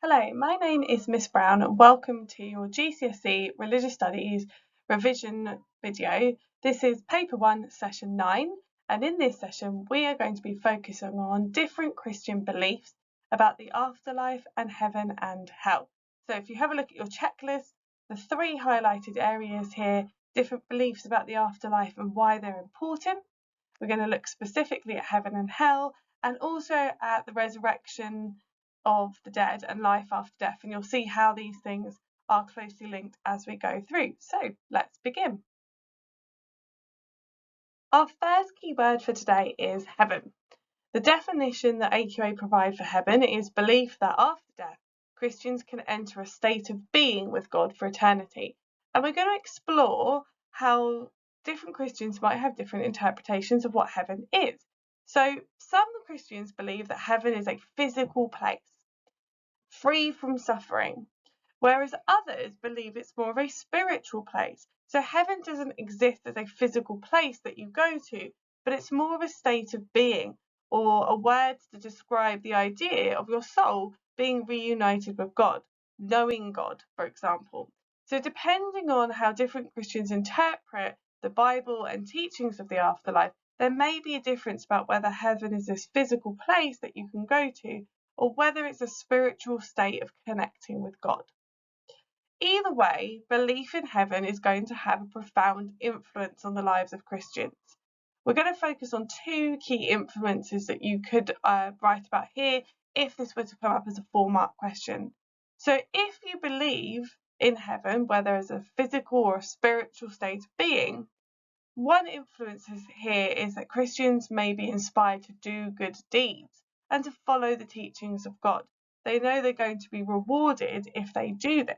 Hello, my name is Miss Brown and welcome to your GCSE Religious Studies revision video. This is paper 1 session 9, and in this session we are going to be focusing on different Christian beliefs about the afterlife and heaven and hell. So if you have a look at your checklist, the 3 highlighted areas here, different beliefs about the afterlife and why they're important. We're going to look specifically at heaven and hell and also at the resurrection of the dead and life after death, and you'll see how these things are closely linked as we go through. So let's begin. Our first key word for today is heaven. The definition that AQA provide for heaven is belief that after death, Christians can enter a state of being with God for eternity. And we're going to explore how different Christians might have different interpretations of what heaven is. So some Christians believe that heaven is a physical place, free from suffering, whereas others believe it's more of a spiritual place. So heaven doesn't exist as a physical place that you go to, but it's more of a state of being, or a word to describe the idea of your soul being reunited with God, knowing God, for example. So depending on how different Christians interpret the Bible and teachings of the afterlife, there may be a difference about whether heaven is this physical place that you can go to, or whether it's a spiritual state of connecting with God. Either way, belief in heaven is going to have a profound influence on the lives of Christians. We're going to focus on 2 key influences that you could write about here if this were to come up as a 4-mark question. So if you believe in heaven, whether as a physical or a spiritual state of being, one influence here is that Christians may be inspired to do good deeds and to follow the teachings of God. They know they're going to be rewarded if they do this.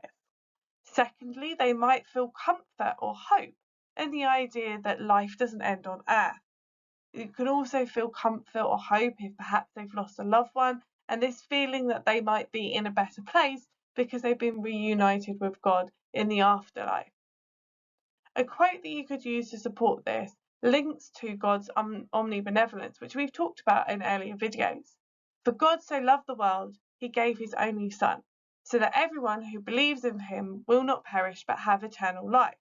Secondly, they might feel comfort or hope in the idea that life doesn't end on earth. You can also feel comfort or hope if perhaps they've lost a loved one, and this feeling that they might be in a better place because they've been reunited with God in the afterlife. A quote that you could use to support this links to God's omnibenevolence, which we've talked about in earlier videos. For God so loved the world, he gave his only Son, so that everyone who believes in him will not perish but have eternal life.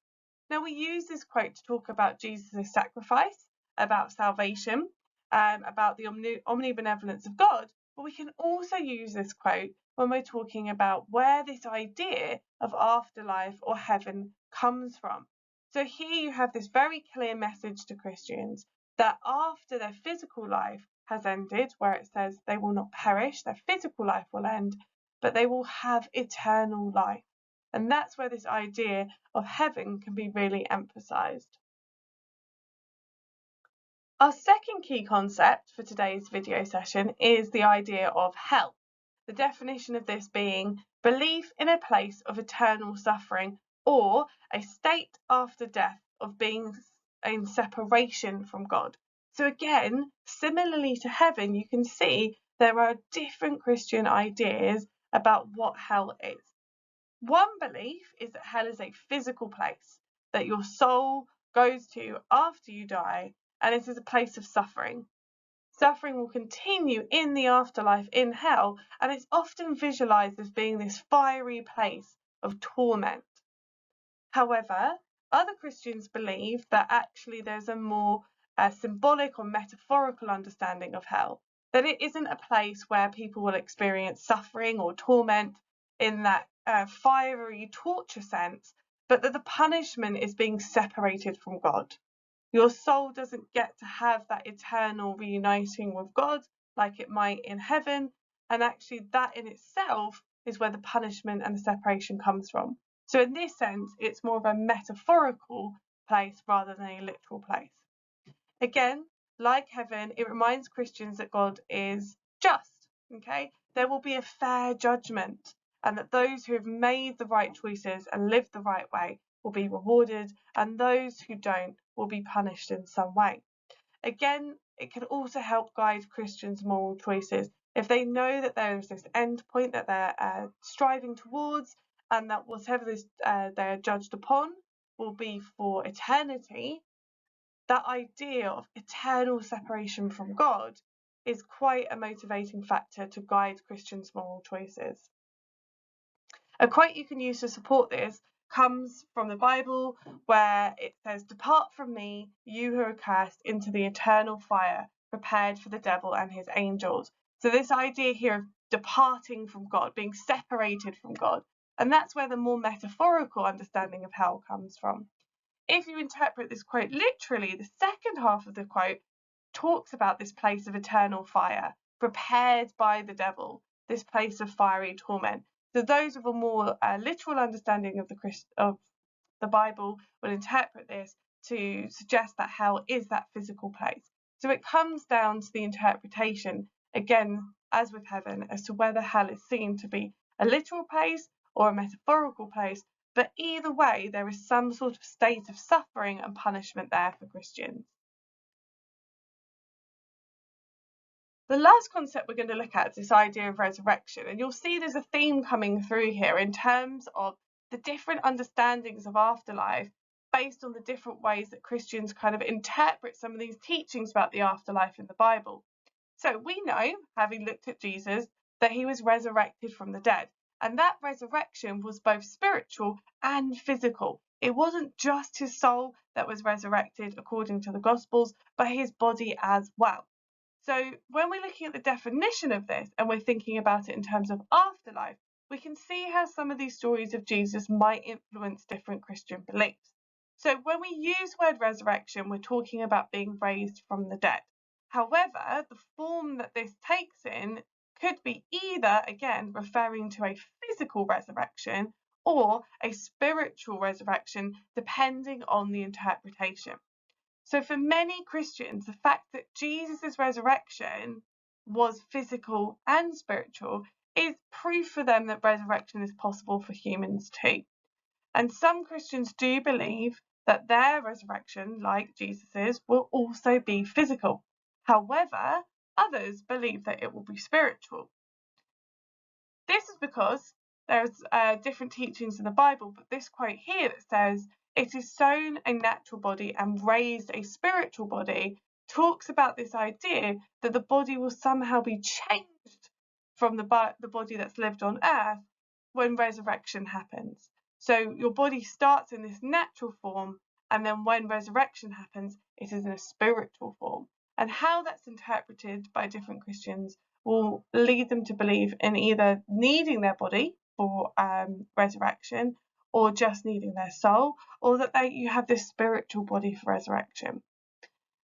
Now, we use this quote to talk about Jesus' sacrifice, about salvation, about the omnibenevolence of God, but we can also use this quote when we're talking about where this idea of afterlife or heaven comes from. So here you have this very clear message to Christians that after their physical life has ended, where it says they will not perish, their physical life will end, but they will have eternal life. And that's where this idea of heaven can be really emphasized. Our second key concept for today's video session is the idea of hell. The definition of this being belief in a place of eternal suffering or a state after death of being in separation from God. So again, similarly to heaven, you can see there are different Christian ideas about what hell is. One belief is that hell is a physical place that your soul goes to after you die, and it is a place of suffering. Suffering will continue in the afterlife in hell, and it's often visualized as being this fiery place of torment. However, other Christians believe that actually there's a more symbolic or metaphorical understanding of hell, that it isn't a place where people will experience suffering or torment in that fiery torture sense, but that the punishment is being separated from God. Your soul doesn't get to have that eternal reuniting with God like it might in heaven, and actually that in itself is where the punishment and the separation comes from. So in this sense, it's more of a metaphorical place rather than a literal place. Again, like heaven, it reminds Christians that God is just, okay? There will be a fair judgment, and that those who have made the right choices and lived the right way will be rewarded, and those who don't will be punished in some way. Again, it can also help guide Christians' moral choices. If they know that there is this end point that they're striving towards, and that whatever they're judged upon will be for eternity, that idea of eternal separation from God is quite a motivating factor to guide Christians' moral choices. A quote you can use to support this comes from the Bible, where it says, "Depart from me, you who are cursed, into the eternal fire prepared for the devil and his angels." So this idea here of departing from God, being separated from God, and that's where the more metaphorical understanding of hell comes from. If you interpret this quote literally, the second half of the quote talks about this place of eternal fire, prepared by the devil, this place of fiery torment. So those with a more literal understanding of the Bible will interpret this to suggest that hell is that physical place. So it comes down to the interpretation, again, as with heaven, as to whether hell is seen to be a literal place or a metaphorical place. But either way, there is some sort of state of suffering and punishment there for Christians. The last concept we're going to look at is this idea of resurrection, and you'll see there's a theme coming through here in terms of the different understandings of afterlife based on the different ways that Christians kind of interpret some of these teachings about the afterlife in the Bible. So we know, having looked at Jesus, that he was resurrected from the dead, and that resurrection was both spiritual and physical. It wasn't just his soul that was resurrected according to the Gospels, but his body as well. So when we're looking at the definition of this and we're thinking about it in terms of afterlife, we can see how some of these stories of Jesus might influence different Christian beliefs. So when we use the word resurrection, we're talking about being raised from the dead. However, the form that this takes in could be either, again, referring to a physical resurrection or a spiritual resurrection, depending on the interpretation. So for many Christians, the fact that Jesus' resurrection was physical and spiritual is proof for them that resurrection is possible for humans too. And some Christians do believe that their resurrection, like Jesus's, will also be physical. However, others believe that it will be spiritual. This is because there's different teachings in the Bible, but this quote here that says, "It is sown a natural body and raised a spiritual body," talks about this idea that the body will somehow be changed from the body that's lived on earth when resurrection happens. So your body starts in this natural form, and then when resurrection happens, it is in a spiritual form. And how that's interpreted by different Christians will lead them to believe in either needing their body for resurrection, or just needing their soul, or that you have this spiritual body for resurrection.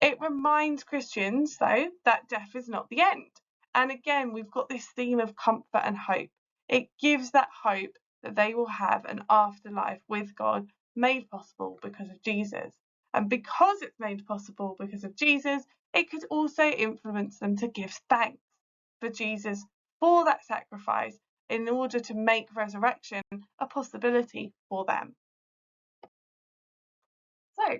It reminds Christians, though, that death is not the end. And again, we've got this theme of comfort and hope. It gives that hope that they will have an afterlife with God made possible because of Jesus. And because it's made possible because of Jesus, it could also influence them to give thanks for Jesus for that sacrifice in order to make resurrection a possibility for them. So,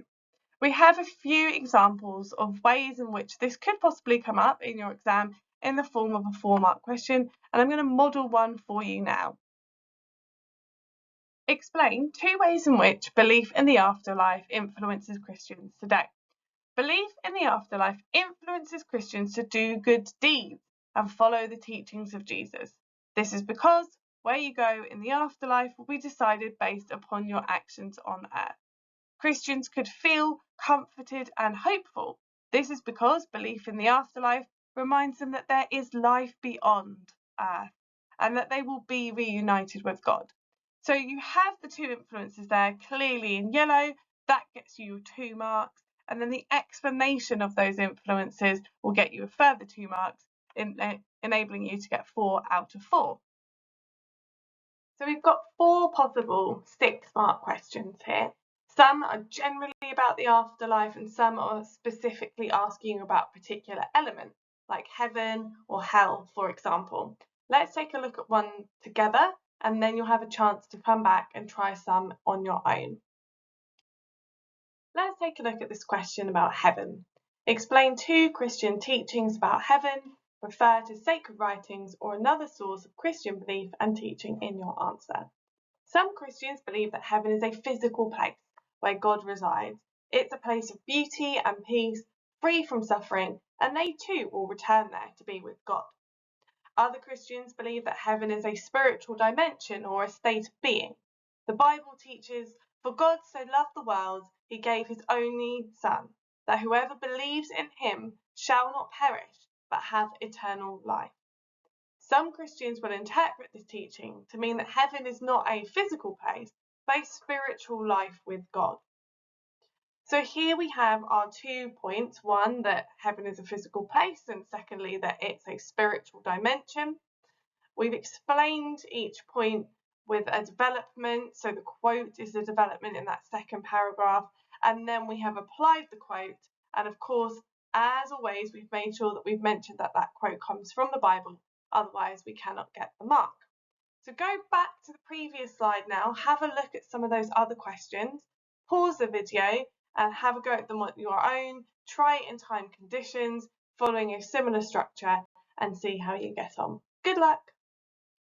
we have a few examples of ways in which this could possibly come up in your exam in the form of a 4-mark question, and I'm going to model one for you now. Explain 2 ways in which belief in the afterlife influences Christians today. Belief in the afterlife influences Christians to do good deeds and follow the teachings of Jesus. This is because where you go in the afterlife will be decided based upon your actions on earth. Christians could feel comforted and hopeful. This is because belief in the afterlife reminds them that there is life beyond earth and that they will be reunited with God. So you have the 2 influences there clearly in yellow. That gets you 2 marks. And then the explanation of those influences will get you a further 2 marks, enabling you to get 4 out of 4. So we've got 4 possible 6-mark questions here. Some are generally about the afterlife and some are specifically asking about a particular element, like heaven or hell, for example. Let's take a look at one together, and then you'll have a chance to come back and try some on your own. Let's take a look at this question about heaven. Explain 2 Christian teachings about heaven, refer to sacred writings or another source of Christian belief and teaching in your answer. Some Christians believe that heaven is a physical place where God resides. It's a place of beauty and peace, free from suffering, and they too will return there to be with God. Other Christians believe that heaven is a spiritual dimension or a state of being. The Bible teaches, "For God so loved the world, he gave his only Son, that whoever believes in him shall not perish, but have eternal life." Some Christians will interpret this teaching to mean that heaven is not a physical place, but a spiritual life with God. So here we have our 2 points. One, that heaven is a physical place, and secondly, that it's a spiritual dimension. We've explained each point with a development. So the quote is the development in that second paragraph. And then we have applied the quote. And of course, as always, we've made sure that we've mentioned that that quote comes from the Bible. Otherwise, we cannot get the mark. So go back to the previous slide now, have a look at some of those other questions, pause the video and have a go at them on your own, try it in time conditions, following a similar structure and see how you get on. Good luck!